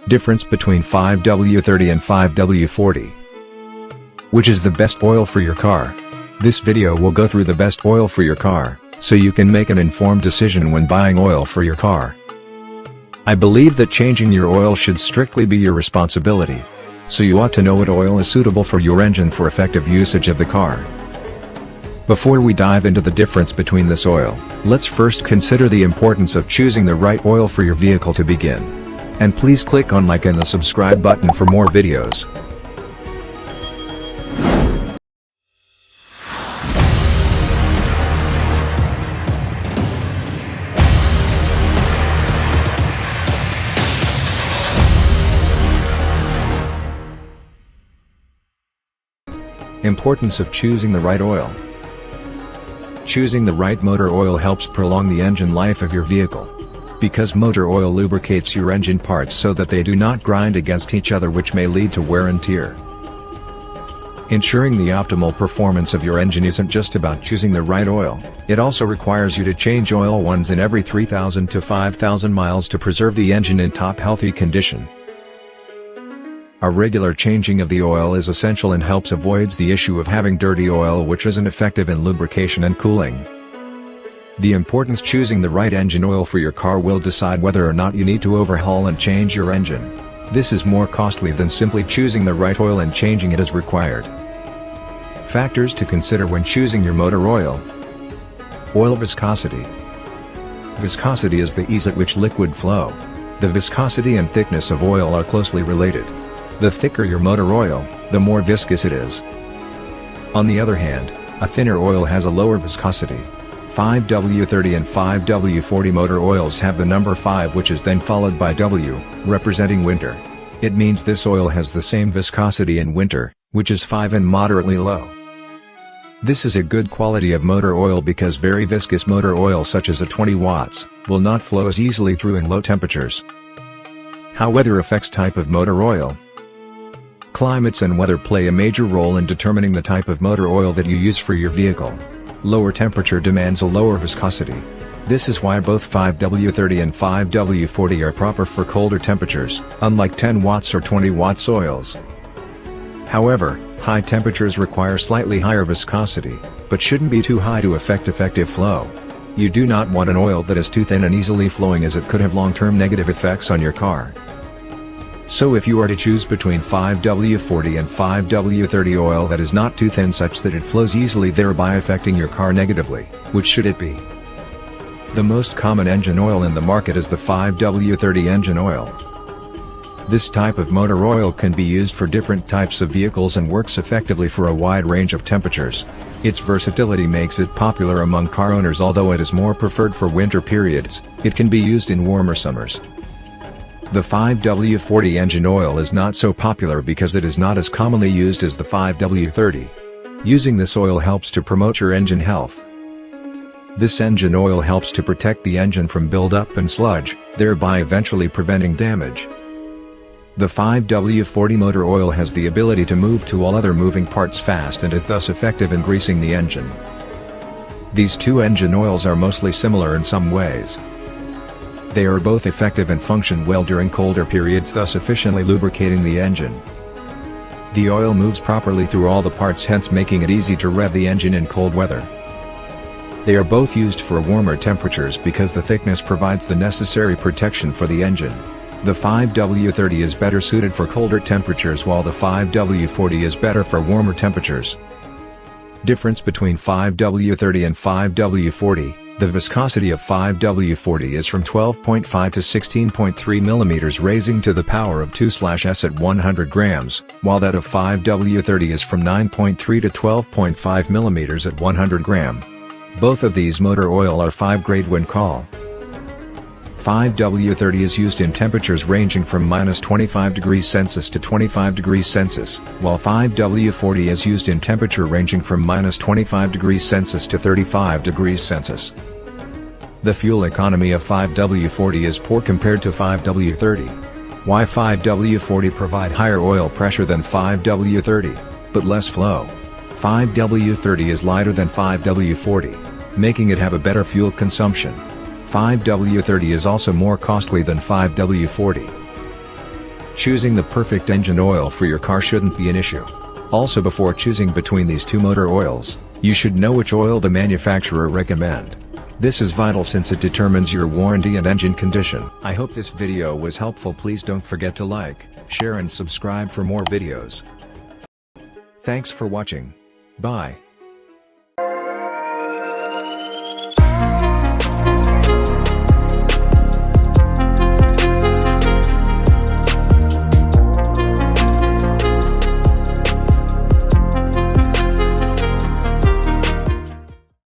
Difference between 5W30 and 5W40. Which is the best oil for your car? This video will go through the best oil for your car, so you can make an informed decision when buying oil for your car. I believe that changing your oil should strictly be your responsibility. So you ought to know what oil is suitable for your engine for effective usage of the car. Before we dive into the difference between this oil, let's first consider the importance of choosing the right oil for your vehicle to begin. And please click on like and the subscribe button for more videos. Importance of choosing the right oil. Choosing the right motor oil helps prolong the engine life of your vehicle. Because motor oil lubricates your engine parts so that they do not grind against each other, which may lead to wear and tear. Ensuring the optimal performance of your engine isn't just about choosing the right oil, it also requires you to change oil once in every 3,000 to 5,000 miles to preserve the engine in top healthy condition. A regular changing of the oil is essential and helps avoid the issue of having dirty oil, which isn't effective in lubrication and cooling. The importance choosing the right engine oil for your car will decide whether or not you need to overhaul and change your engine. This is more costly than simply choosing the right oil and changing it as required. Factors to consider when choosing your motor oil. Oil viscosity. Viscosity is the ease at which liquid flow. The viscosity and thickness of oil are closely related. The thicker your motor oil, the more viscous it is. On the other hand, a thinner oil has a lower viscosity. 5W30 and 5W40 motor oils have the number 5, which is then followed by W, representing winter. It means this oil has the same viscosity in winter, which is 5 and moderately low. This is a good quality of motor oil because very viscous motor oil such as a 20 watts, will not flow as easily through in low temperatures. How weather affects type of motor oil. Climates and weather play a major role in determining the type of motor oil that you use for your vehicle. Lower temperature demands a lower viscosity. This is why both 5W30 and 5W40 are proper for colder temperatures, unlike 10 watts or 20 watts oils. However, high temperatures require slightly higher viscosity, but shouldn't be too high to affect effective flow. You do not want an oil that is too thin and easily flowing, as it could have long-term negative effects on your car. So if you are to choose between 5W40 and 5W30 oil that is not too thin such that it flows easily, thereby affecting your car negatively, which should it be? The most common engine oil in the market is the 5W30 engine oil. This type of motor oil can be used for different types of vehicles and works effectively for a wide range of temperatures. Its versatility makes it popular among car owners. Although it is more preferred for winter periods, it can be used in warmer summers. The 5W40 engine oil is not so popular because it is not as commonly used as the 5W30. Using this oil helps to promote your engine health. This engine oil helps to protect the engine from buildup and sludge, thereby eventually preventing damage. The 5W40 motor oil has the ability to move to all other moving parts fast and is thus effective in greasing the engine. These two engine oils are mostly similar in some ways. They are both effective and function well during colder periods, thus efficiently lubricating the engine. The oil moves properly through all the parts, hence making it easy to rev the engine in cold weather. They are both used for warmer temperatures because the thickness provides the necessary protection for the engine. The 5W30 is better suited for colder temperatures while the 5W40 is better for warmer temperatures. Difference between 5W30 and 5W40. The viscosity of 5W40 is from 12.5 to 16.3 mm, raising to the power of 2/s at 100 grams, while that of 5W30 is from 9.3 to 12.5 mm at 100 gram. Both of these motor oil are 5 grade when call. 5W30 is used in temperatures ranging from -25°C to 25°C, while 5W40 is used in temperature ranging from -25°C to 35°C. The fuel economy of 5W40 is poor compared to 5W30. Why 5W40 provide higher oil pressure than 5W30, but less flow. 5W30 is lighter than 5W40, making it have a better fuel consumption. 5W30 is also more costly than 5W40. Choosing the perfect engine oil for your car shouldn't be an issue. Also, before choosing between these two motor oils, you should know which oil the manufacturer recommend. This is vital since it determines your warranty and engine condition. I hope this video was helpful. Please don't forget to like, share and subscribe for more videos. Thanks for watching. Bye.